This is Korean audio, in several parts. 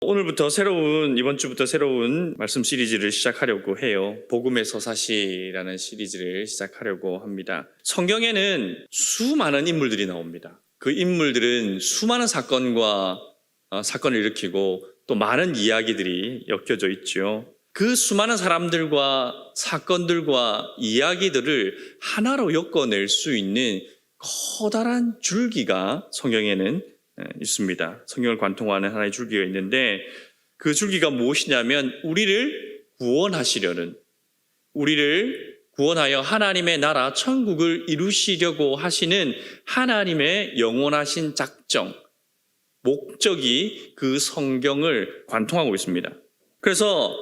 오늘부터 이번 주부터 새로운 말씀 시리즈를 시작하려고 해요. 복음의 서사시라는 시리즈를 시작하려고 합니다. 성경에는 수많은 인물들이 나옵니다. 그 인물들은 수많은 사건을 일으키고 또 많은 이야기들이 엮여져 있죠. 그 수많은 사람들과 사건들과 이야기들을 하나로 엮어낼 수 있는 커다란 줄기가 성경에는 있습니다. 성경을 관통하는 하나의 줄기가 있는데 그 줄기가 무엇이냐면 우리를 구원하여 하나님의 나라 천국을 이루시려고 하시는 하나님의 영원하신 작정, 목적이 그 성경을 관통하고 있습니다. 그래서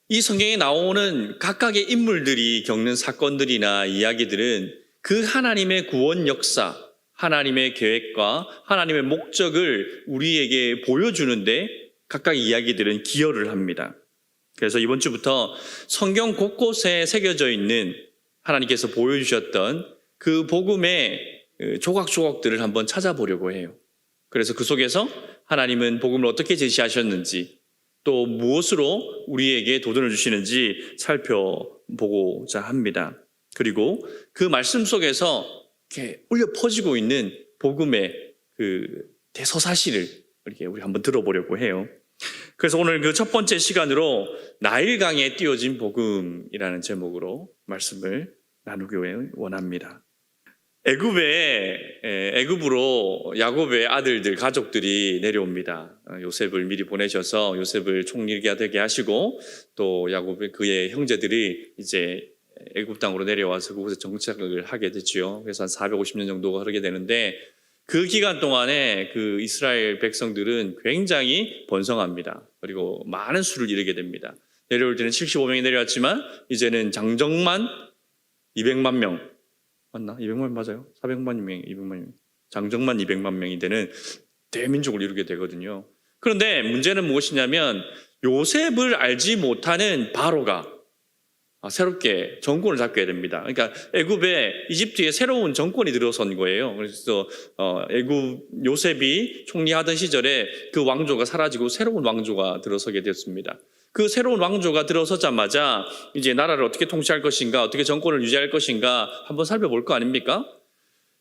이 성경에 나오는 각각의 인물들이 겪는 사건들이나 이야기들은 그 하나님의 구원 역사, 하나님의 계획과 하나님의 목적을 우리에게 보여주는데 각각 이야기들은 기여를 합니다. 그래서 이번 주부터 성경 곳곳에 새겨져 있는 하나님께서 보여주셨던 그 복음의 조각조각들을 한번 찾아보려고 해요. 그래서 그 속에서 하나님은 복음을 어떻게 제시하셨는지 또 무엇으로 우리에게 도전을 주시는지 살펴보고자 합니다. 그리고 그 말씀 속에서 이렇게 울려 퍼지고 있는 복음의 그 대서사시를 이렇게 우리 한번 들어보려고 해요. 그래서 오늘 그 첫 번째 시간으로 나일강에 띄어진 복음이라는 제목으로 말씀을 나누기 원합니다. 애굽으로 야곱의 아들들 가족들이 내려옵니다. 요셉을 미리 보내셔서 요셉을 총리가 되게 하시고 또 야곱의 그의 형제들이 이제 애굽 땅으로 내려와서 그곳에 정착을 하게 됐지요. 그래서 한 450년 정도가 흐르게 되는데 그 기간 동안에 그 이스라엘 백성들은 굉장히 번성합니다. 그리고 많은 수를 이루게 됩니다. 내려올 때는 75명이 내려왔지만 이제는 장정만 200만 명 맞나? 200만 맞아요? 400만 명, 200만 명. 장정만 200만 명이 되는 대민족을 이루게 되거든요. 그런데 문제는 무엇이냐면 요셉을 알지 못하는 바로가 새롭게 정권을 잡게 됩니다. 그러니까 이집트에 새로운 정권이 들어선 거예요. 그래서 애굽 요셉이 총리하던 시절에 그 왕조가 사라지고 새로운 왕조가 들어서게 되었습니다. 그 새로운 왕조가 들어서자마자 이제 나라를 어떻게 통치할 것인가, 어떻게 정권을 유지할 것인가 한번 살펴볼 거 아닙니까?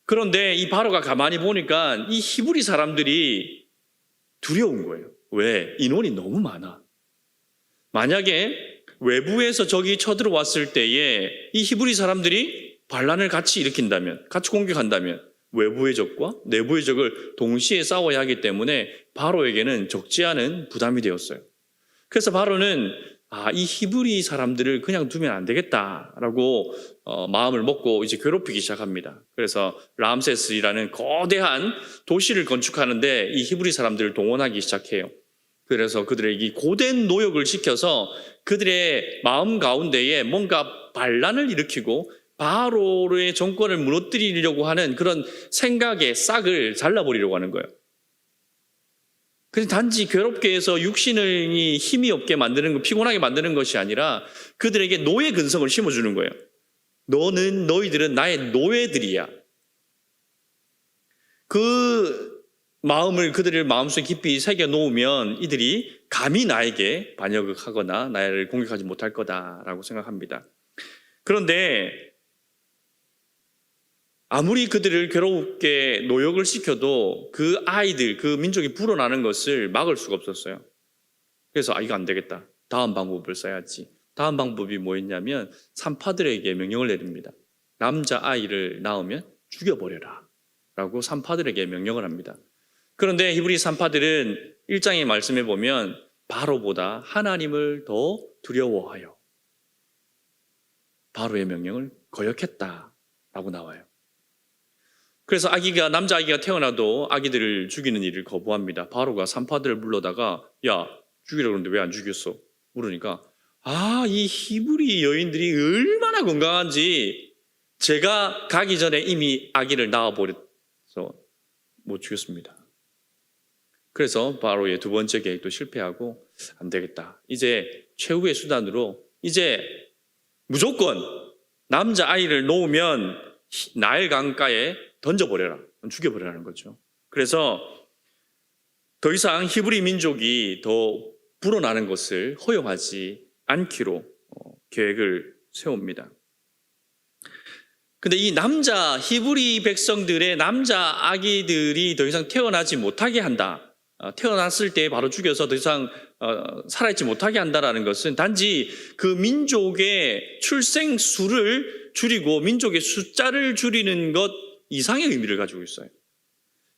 그런데 이 바로가 가만히 보니까 이 히브리 사람들이 두려운 거예요. 왜? 인원이 너무 많아. 만약에 외부에서 적이 쳐들어왔을 때에 이 히브리 사람들이 반란을 같이 일으킨다면, 같이 공격한다면 외부의 적과 내부의 적을 동시에 싸워야 하기 때문에 바로에게는 적지 않은 부담이 되었어요. 그래서 바로는 이 히브리 사람들을 그냥 두면 안 되겠다라고 마음을 먹고 이제 괴롭히기 시작합니다. 그래서 람세스라는 거대한 도시를 건축하는데 이 히브리 사람들을 동원하기 시작해요. 그래서 그들에게 고된 노역을 시켜서 그들의 마음 가운데에 뭔가 반란을 일으키고 바로의 정권을 무너뜨리려고 하는 그런 생각의 싹을 잘라버리려고 하는 거예요. 그래서 단지 괴롭게 해서 육신이 힘이 없게 만드는 거, 피곤하게 만드는 것이 아니라 그들에게 노예 근성을 심어주는 거예요. 너희들은 나의 노예들이야. 그 마음을 그들의 마음속에 깊이 새겨 놓으면 이들이 감히 나에게 반역하거나 나를 공격하지 못할 거다라고 생각합니다. 그런데 아무리 그들을 괴롭게 노역을 시켜도 그 아이들, 그 민족이 불어나는 것을 막을 수가 없었어요. 그래서 이거 안 되겠다. 다음 방법을 써야지. 다음 방법이 뭐였냐면 산파들에게 명령을 내립니다. 남자아이를 낳으면 죽여버려라 라고 산파들에게 명령을 합니다. 그런데 히브리 산파들은 1장의 말씀에 보면 바로보다 하나님을 더 두려워하여 바로의 명령을 거역했다라고 나와요. 그래서 남자아기가 태어나도 아기들을 죽이는 일을 거부합니다. 바로가 산파들을 불러다가 야 죽이라고 그러는데 왜 안 죽였어? 물으니까 이 히브리 여인들이 얼마나 건강한지 제가 가기 전에 이미 아기를 낳아버려서 못 죽였습니다. 그래서 바로의 두 번째 계획도 실패하고 안 되겠다. 이제 최후의 수단으로 이제 무조건 남자아이를 놓으면 나일 강가에 던져버려라. 죽여버리라는 거죠. 그래서 더 이상 히브리 민족이 더 불어나는 것을 허용하지 않기로 계획을 세웁니다. 근데 이 히브리 백성들의 남자 아기들이 더 이상 태어나지 못하게 한다. 태어났을 때 바로 죽여서 더 이상 살아있지 못하게 한다라는 것은 단지 그 민족의 출생 수를 줄이고 민족의 숫자를 줄이는 것 이상의 의미를 가지고 있어요.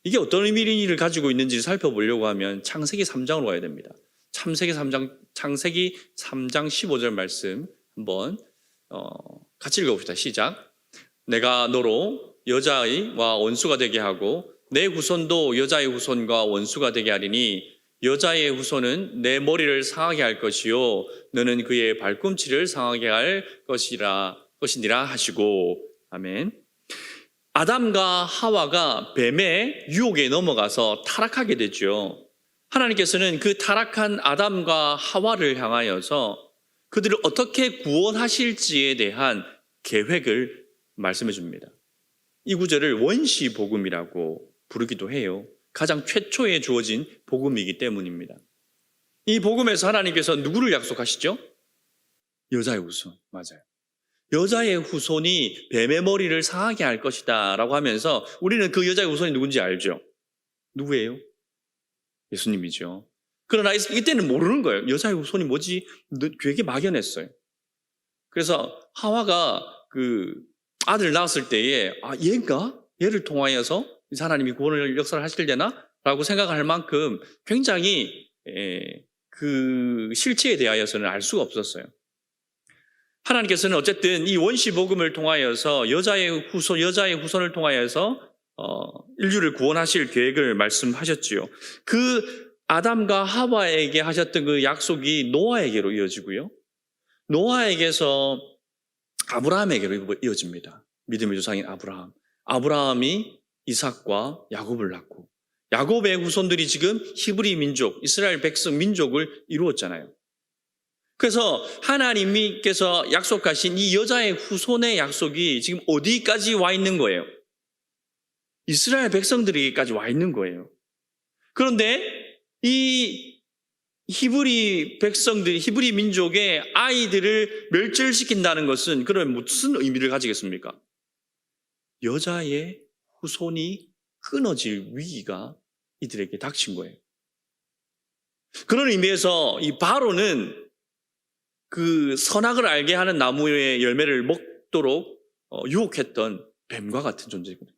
이게 어떤 의미를 가지고 있는지 살펴보려고 하면 창세기 3장으로 가야 됩니다. 창세기 3장 15절 말씀 한번 같이 읽어봅시다. 시작. 내가 너로 여자아이와 원수가 되게 하고 내 후손도 여자의 후손과 원수가 되게 하리니 여자의 후손은 내 머리를 상하게 할 것이요 너는 그의 발꿈치를 상하게 할 것이니라 하시고. 아멘. 아담과 하와가 뱀의 유혹에 넘어가서 타락하게 되죠. 하나님께서는 그 타락한 아담과 하와를 향하여서 그들을 어떻게 구원하실지에 대한 계획을 말씀해 줍니다. 이 구절을 원시 복음이라고 부르기도 해요. 가장 최초에 주어진 복음이기 때문입니다. 이 복음에서 하나님께서 누구를 약속하시죠? 여자의 후손. 맞아요. 여자의 후손이 뱀의 머리를 상하게 할 것이다 라고 하면서 우리는 그 여자의 후손이 누군지 알죠? 누구예요? 예수님이죠. 그러나 이때는 모르는 거예요. 여자의 후손이 뭐지? 되게 막연했어요. 그래서 하와가 그 아들 낳았을 때에 얘인가? 얘를 통하여서 하나님이 구원을 역사를 하실려나? 라고 생각할 만큼 굉장히 그 실체에 대하여서는 알 수가 없었어요. 하나님께서는 어쨌든 이 원시 복음을 통하여서 여자의 후손을 통하여서 인류를 구원하실 계획을 말씀하셨지요. 그 아담과 하와에게 하셨던 그 약속이 노아에게로 이어지고요. 노아에게서 아브라함에게로 이어집니다. 믿음의 조상인 아브라함. 아브라함이 이삭과 야곱을 낳고 야곱의 후손들이 지금 히브리 민족, 이스라엘 백성 민족을 이루었잖아요. 그래서 하나님께서 약속하신 이 여자의 후손의 약속이 지금 어디까지 와 있는 거예요? 이스라엘 백성들에게까지 와 있는 거예요. 그런데 이 히브리 백성들, 히브리 민족의 아이들을 멸절시킨다는 것은 그러면 무슨 의미를 가지겠습니까? 여자의 후손이 끊어질 위기가 이들에게 닥친 거예요. 그런 의미에서 이 바로는 그 선악을 알게 하는 나무의 열매를 먹도록 유혹했던 뱀과 같은 존재거든요.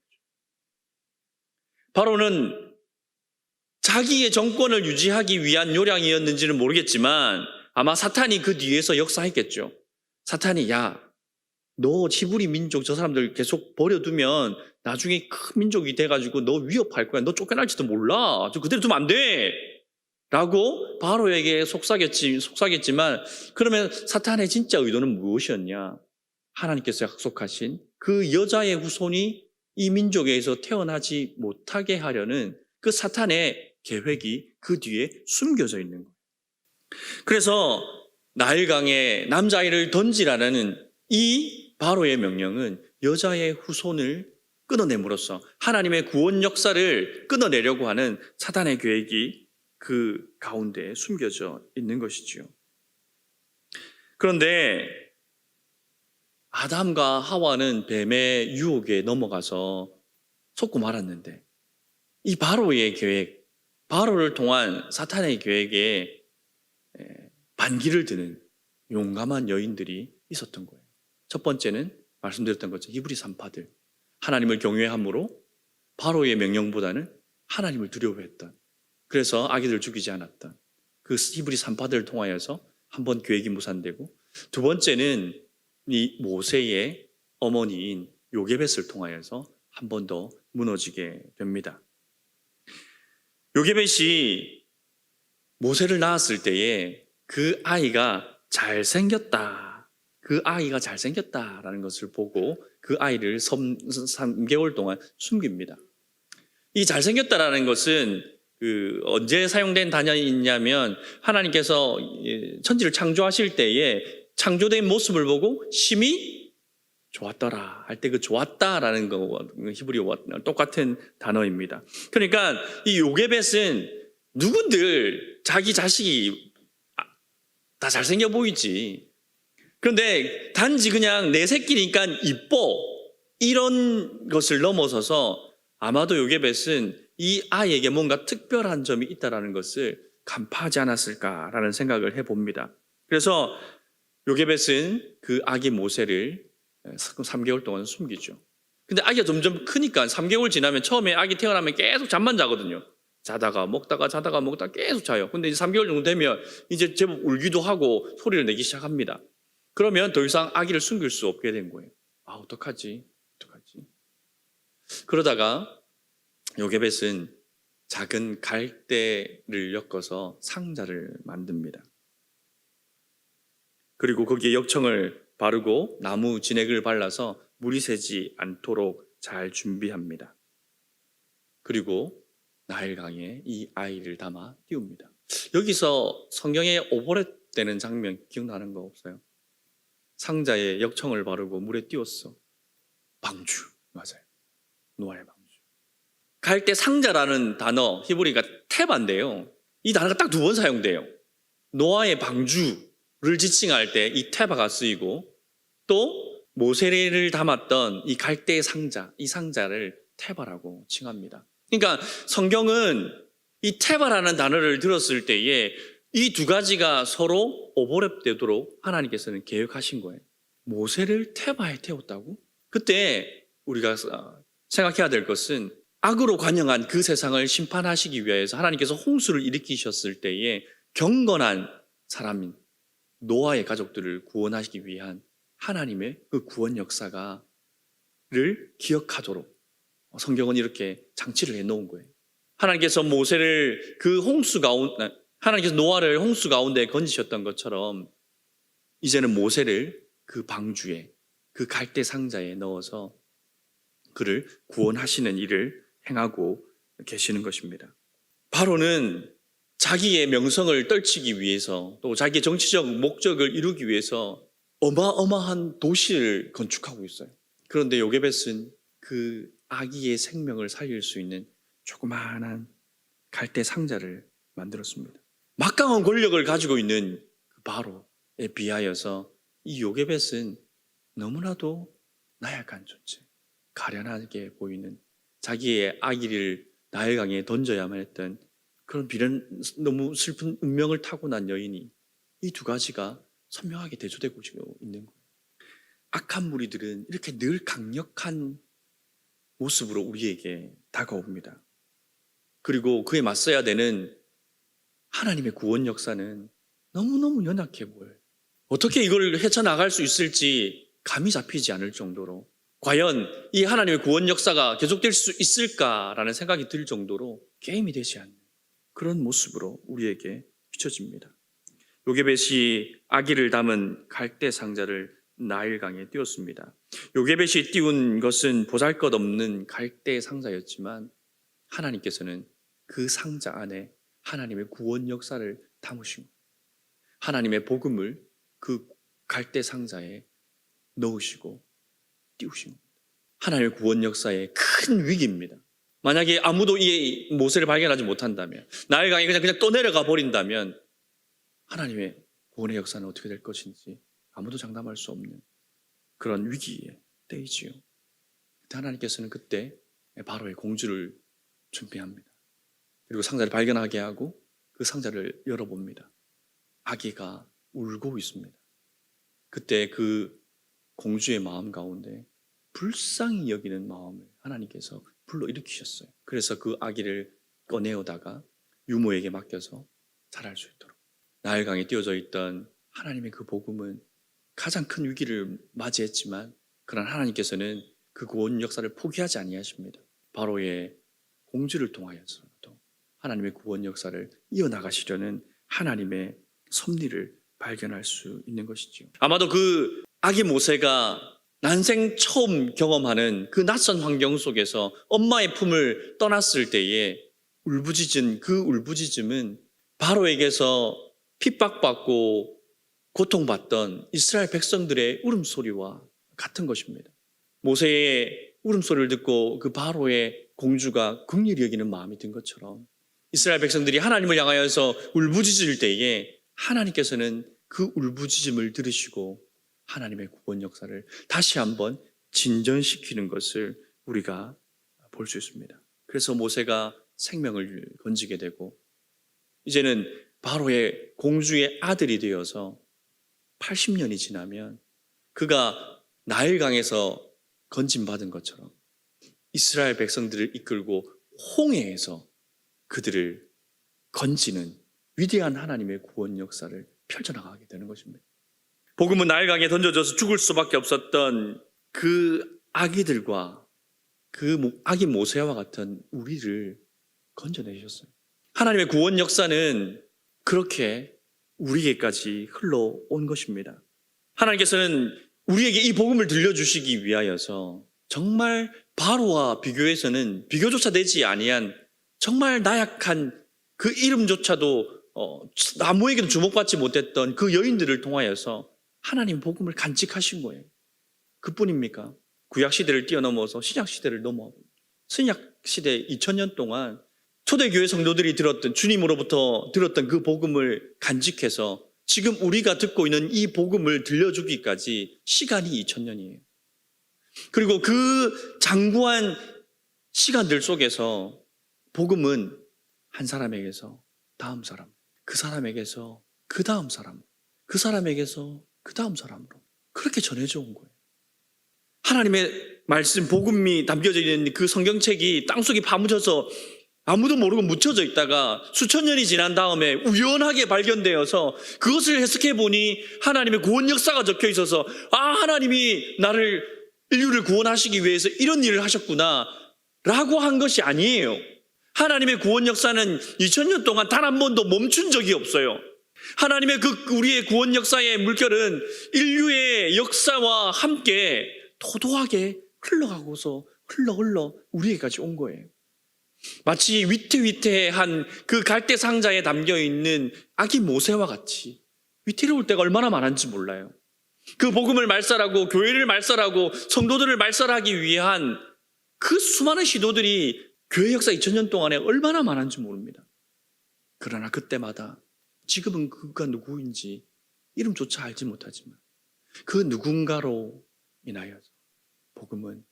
바로는 자기의 정권을 유지하기 위한 요량이었는지는 모르겠지만 아마 사탄이 그 뒤에서 역사했겠죠. 사탄이 너 히브리 민족 저 사람들 계속 버려두면 나중에 큰 민족이 돼가지고 너 위협할 거야. 너 쫓겨날지도 몰라. 저 그대로 두면 안 돼. 라고 바로에게 속삭였지만 그러면 사탄의 진짜 의도는 무엇이었냐? 하나님께서 약속하신 그 여자의 후손이 이 민족에서 태어나지 못하게 하려는 그 사탄의 계획이 그 뒤에 숨겨져 있는 거예요. 그래서 나일강에 남자아이를 던지라는 이 바로의 명령은 여자의 후손을 끊어냄으로써 하나님의 구원 역사를 끊어내려고 하는 사탄의 계획이 그 가운데에 숨겨져 있는 것이지요. 그런데 아담과 하와는 뱀의 유혹에 넘어가서 속고 말았는데 이 바로의 계획, 바로를 통한 사탄의 계획에 반기를 드는 용감한 여인들이 있었던 거예요. 첫 번째는 말씀드렸던 것처럼 히브리 산파들, 하나님을 경외함으로 바로의 명령보다는 하나님을 두려워했던, 그래서 아기들을 죽이지 않았던 그 히브리 산파들을 통하여서 한 번 계획이 무산되고, 두 번째는 이 모세의 어머니인 요게벳을 통하여서 한 번 더 무너지게 됩니다. 요게벳이 모세를 낳았을 때에 그 아이가 잘생겼다라는 것을 보고 그 아이를 3개월 동안 숨깁니다. 이 잘생겼다라는 것은 언제 사용된 단어이 있냐면 하나님께서 천지를 창조하실 때에 창조된 모습을 보고 심히 좋았더라 할 때 그 좋았다라는 거 히브리어와 똑같은 단어입니다. 그러니까 이 요게벳은 누군들 자기 자식이 다 잘생겨 보이지. 그런데 단지 그냥 내 새끼니까 이뻐 이런 것을 넘어서서 아마도 요게벳은 이 아이에게 뭔가 특별한 점이 있다는 것을 간파하지 않았을까라는 생각을 해봅니다. 그래서 요게벳은 그 아기 모세를 3개월 동안 숨기죠. 근데 아기가 점점 크니까 3개월 지나면 처음에 아기 태어나면 계속 잠만 자거든요. 자다가 먹다가 자다가 먹다가 계속 자요. 근데 이제 3개월 정도 되면 이제 제법 울기도 하고 소리를 내기 시작합니다. 그러면 더 이상 아기를 숨길 수 없게 된 거예요. 아, 어떡하지? 그러다가 요게벳은 작은 갈대를 엮어서 상자를 만듭니다. 그리고 거기에 역청을 바르고 나무 진액을 발라서 물이 새지 않도록 잘 준비합니다. 그리고 나일강에 이 아이를 담아 띄웁니다. 여기서 성경에 오버랩 되는 장면 기억나는 거 없어요? 상자에 역청을 바르고 물에 띄웠어. 방주. 맞아요. 노아의 방주. 갈대 상자라는 단어, 히브리가 테바인데요. 이 단어가 딱 2번 사용돼요. 노아의 방주를 지칭할 때 이 테바가 쓰이고, 또 모세를 담았던 이 갈대 상자, 이 상자를 테바라고 칭합니다. 그러니까 성경은 이 테바라는 단어를 들었을 때에 이 2가지가 서로 오버랩되도록 하나님께서는 계획하신 거예요. 모세를 테바에 태웠다고? 그때 우리가 생각해야 될 것은 악으로 관영한 그 세상을 심판하시기 위해서 하나님께서 홍수를 일으키셨을 때에 경건한 사람인 노아의 가족들을 구원하시기 위한 하나님의 그 구원 역사를 기억하도록 성경은 이렇게 장치를 해놓은 거예요. 하나님께서 하나님께서 노아를 홍수 가운데 건지셨던 것처럼 이제는 모세를 그 방주에, 그 갈대 상자에 넣어서 그를 구원하시는 일을 행하고 계시는 것입니다. 바로는 자기의 명성을 떨치기 위해서 또 자기의 정치적 목적을 이루기 위해서 어마어마한 도시를 건축하고 있어요. 그런데 요게벳은 그 아기의 생명을 살릴 수 있는 조그마한 갈대 상자를 만들었습니다. 막강한 권력을 가지고 있는 그 바로에 비하여서 이 요게벳은 너무나도 나약한 존재, 가련하게 보이는 자기의 아기를 나일강에 던져야만 했던 그런 너무 슬픈 운명을 타고난 여인이 이 2가지가 선명하게 대조되고 있는 거예요. 악한 무리들은 이렇게 늘 강력한 모습으로 우리에게 다가옵니다. 그리고 그에 맞서야 되는 하나님의 구원 역사는 너무너무 연약해 보여요. 어떻게 이걸 헤쳐나갈 수 있을지 감이 잡히지 않을 정도로, 과연 이 하나님의 구원 역사가 계속될 수 있을까라는 생각이 들 정도로 게임이 되지 않는 그런 모습으로 우리에게 비춰집니다. 요게벳이 아기를 담은 갈대 상자를 나일강에 띄웠습니다. 요게벳이 띄운 것은 보잘것없는 갈대 상자였지만 하나님께서는 그 상자 안에 하나님의 구원 역사를 담으신 거예요. 하나님의 복음을 그 갈대 상자에 넣으시고 띄우신 겁니다. 하나님의 구원 역사의 큰 위기입니다. 만약에 아무도 이 모세를 발견하지 못한다면, 나일강에 그냥 떠내려가 버린다면 하나님의 구원의 역사는 어떻게 될 것인지 아무도 장담할 수 없는 그런 위기의 때이지요. 하나님께서는 그때 바로의 공주를 준비합니다. 그리고 상자를 발견하게 하고 그 상자를 열어봅니다. 아기가 울고 있습니다. 그때 그 공주의 마음 가운데 불쌍히 여기는 마음을 하나님께서 불러일으키셨어요. 그래서 그 아기를 꺼내오다가 유모에게 맡겨서 자랄 수 있도록. 나일강에 띄워져 있던 하나님의 그 복음은 가장 큰 위기를 맞이했지만 그러나 하나님께서는 그 구원 역사를 포기하지 아니하십니다. 바로의 공주를 통하여서도 하나님의 구원 역사를 이어나가시려는 하나님의 섭리를 발견할 수 있는 것이죠. 아마도 그 아기 모세가 난생 처음 경험하는 그 낯선 환경 속에서 엄마의 품을 떠났을 때에 울부짖은 그 울부짖음은 바로에게서 핍박받고 고통받던 이스라엘 백성들의 울음소리와 같은 것입니다. 모세의 울음소리를 듣고 그 바로의 공주가 긍휼히 여기는 마음이 든 것처럼 이스라엘 백성들이 하나님을 향하여서 울부짖을 때에 하나님께서는 그 울부짖음을 들으시고 하나님의 구원 역사를 다시 한번 진전시키는 것을 우리가 볼 수 있습니다. 그래서 모세가 생명을 건지게 되고 이제는 바로의 공주의 아들이 되어서 80년이 지나면 그가 나일강에서 건짐받은 것처럼 이스라엘 백성들을 이끌고 홍해에서 그들을 건지는 위대한 하나님의 구원 역사를 펼쳐나가게 되는 것입니다. 복음은 나일강에 던져져서 죽을 수밖에 없었던 그 아기들과 그 아기 모세와 같은 우리를 건져내셨어요. 하나님의 구원 역사는 그렇게 우리에게까지 흘러온 것입니다. 하나님께서는 우리에게 이 복음을 들려주시기 위하여서 정말 바로와 비교해서는 비교조차 되지 아니한 정말 나약한 그 이름조차도 아무에게도 주목받지 못했던 그 여인들을 통하여서 하나님 복음을 간직하신 거예요. 그뿐입니까? 구약시대를 뛰어넘어서 신약시대를 넘어 신약시대 2000년 동안 초대교회 성도들이 들었던 주님으로부터 들었던 그 복음을 간직해서 지금 우리가 듣고 있는 이 복음을 들려주기까지 시간이 2000년이에요. 그리고 그 장구한 시간들 속에서 복음은 한 사람에게서 다음 사람, 그 사람에게서 그 다음 사람, 그 사람에게서 그 다음 사람으로 그렇게 전해져 온 거예요. 하나님의 말씀, 복음이 담겨져 있는 그 성경책이 땅속에 파묻혀서 아무도 모르고 묻혀져 있다가 수천 년이 지난 다음에 우연하게 발견되어서 그것을 해석해 보니 하나님의 구원 역사가 적혀 있어서 하나님이 나를 인류를 구원하시기 위해서 이런 일을 하셨구나 라고 한 것이 아니에요. 하나님의 구원 역사는 2000년 동안 단 한 번도 멈춘 적이 없어요. 하나님의 우리의 구원 역사의 물결은 인류의 역사와 함께 도도하게 흘러가고서 흘러 우리에게까지 온 거예요. 마치 위태위태한 그 갈대 상자에 담겨있는 아기 모세와 같이 위태로울 때가 얼마나 많은지 몰라요. 그 복음을 말살하고 교회를 말살하고 성도들을 말살하기 위한 그 수많은 시도들이 교회 역사 2000년 동안에 얼마나 많은지 모릅니다. 그러나 그때마다 지금은 그가 누구인지 이름조차 알지 못하지만 그 누군가로 인하여서 복음은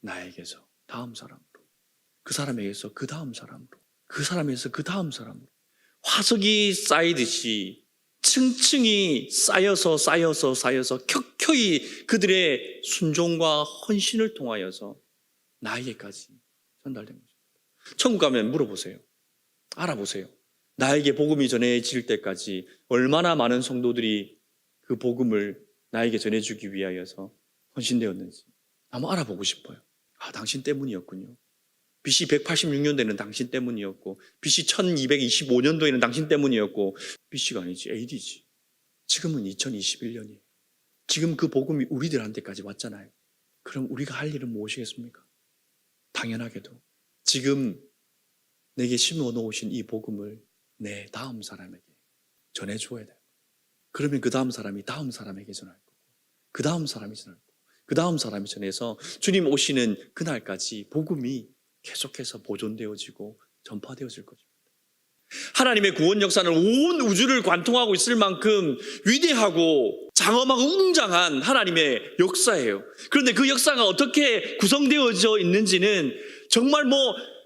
나에게서 다음 사람으로, 그 사람에게서 그 다음 사람으로, 그 사람에게서 그 다음 사람으로 화석이 쌓이듯이 층층이 쌓여서 켜켜이 그들의 순종과 헌신을 통하여서 나에게까지 전달된 거죠. 천국 가면 물어보세요. 알아보세요. 나에게 복음이 전해질 때까지 얼마나 많은 성도들이 그 복음을 나에게 전해주기 위하여서 헌신되었는지 한번 알아보고 싶어요. 당신 때문이었군요. BC 186년도에는 당신 때문이었고 BC 1225년도에는 당신 때문이었고 BC가 아니지 AD지. 지금은 2021년이에요. 지금 그 복음이 우리들한테까지 왔잖아요. 그럼 우리가 할 일은 무엇이겠습니까? 당연하게도 지금 내게 심어 놓으신 이 복음을 내 다음 사람에게 전해줘야 돼요. 그러면 그 다음 사람이 다음 사람에게 전할 거고 그 다음 사람이 전할 거고 그 다음 사람이 전해서 주님 오시는 그날까지 복음이 계속해서 보존되어지고 전파되어질 것입니다. 하나님의 구원 역사는 온 우주를 관통하고 있을 만큼 위대하고 장엄하고 웅장한 하나님의 역사예요. 그런데 그 역사가 어떻게 구성되어져 있는지는 정말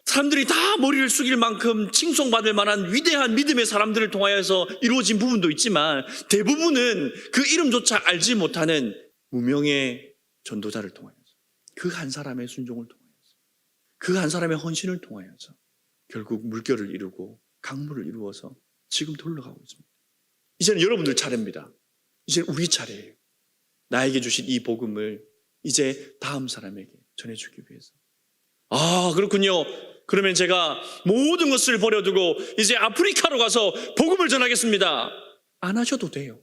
사람들이 다 머리를 숙일 만큼 칭송받을 만한 위대한 믿음의 사람들을 통하여서 이루어진 부분도 있지만 대부분은 그 이름조차 알지 못하는 무명의 전도자를 통하여서 그 한 사람의 순종을 통하여서 그 한 사람의 헌신을 통하여서 결국 물결을 이루고 강물을 이루어서 지금 흘러가고 있습니다. 이제는 여러분들 차례입니다. 이제 우리 차례예요. 나에게 주신 이 복음을 이제 다음 사람에게 전해주기 위해서. 그렇군요. 그러면 제가 모든 것을 버려두고 이제 아프리카로 가서 복음을 전하겠습니다. 안 하셔도 돼요.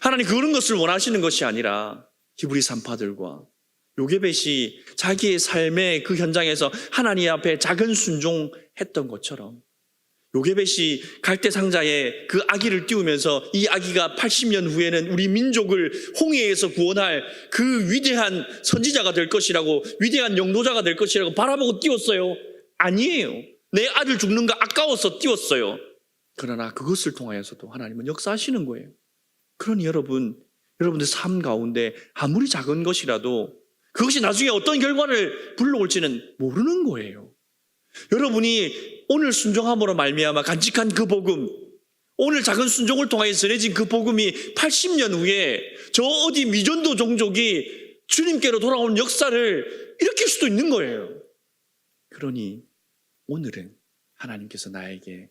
하나님 그런 것을 원하시는 것이 아니라 히브리 산파들과 요게벳이 자기의 삶의 그 현장에서 하나님 앞에 작은 순종했던 것처럼 요게벳이 갈대 상자에 그 아기를 띄우면서 이 아기가 80년 후에는 우리 민족을 홍해에서 구원할 그 위대한 선지자가 될 것이라고, 위대한 영도자가 될 것이라고 바라보고 띄웠어요. 아니에요. 내 아들 죽는 거 아까워서 뛰었어요. 그러나 그것을 통하여서도 하나님은 역사하시는 거예요. 그러니 여러분들 삶 가운데 아무리 작은 것이라도 그것이 나중에 어떤 결과를 불러올지는 모르는 거예요. 여러분이 오늘 순종함으로 말미암아 간직한 그 복음, 오늘 작은 순종을 통하여 전해진 그 복음이 80년 후에 저 어디 미전도 종족이 주님께로 돌아오는 역사를 일으킬 수도 있는 거예요. 그러니 오늘은 하나님께서 나에게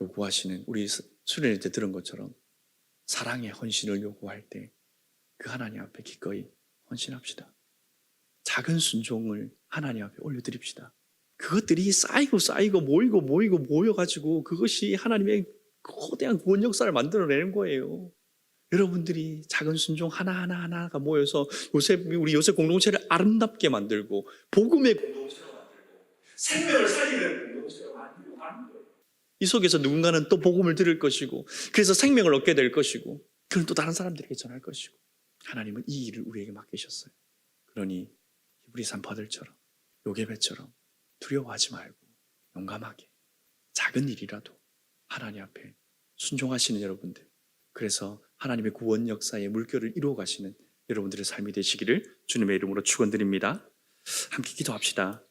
요구하시는, 우리 수련회 때 들은 것처럼 사랑의 헌신을 요구할 때 그 하나님 앞에 기꺼이 헌신합시다. 작은 순종을 하나님 앞에 올려드립시다. 그것들이 쌓이고 모여가지고 그것이 하나님의 거대한 구원 역사를 만들어내는 거예요. 여러분들이 작은 순종 하나가 모여서 우리 요셉 공동체를 아름답게 만들고 복음의 공동체로 만들고 생명을 살리는 공동체로 만들고 가는 거예요. 이 속에서 누군가는 또 복음을 들을 것이고 그래서 생명을 얻게 될 것이고 그럼 또 다른 사람들에게 전할 것이고 하나님은 이 일을 우리에게 맡기셨어요. 그러니 히브리 산파들처럼 요게벳처럼 두려워하지 말고 용감하게 작은 일이라도 하나님 앞에 순종하시는 여러분들, 그래서 하나님의 구원 역사의 물결을 이루어 가시는 여러분들의 삶이 되시기를 주님의 이름으로 축원드립니다. 함께 기도합시다.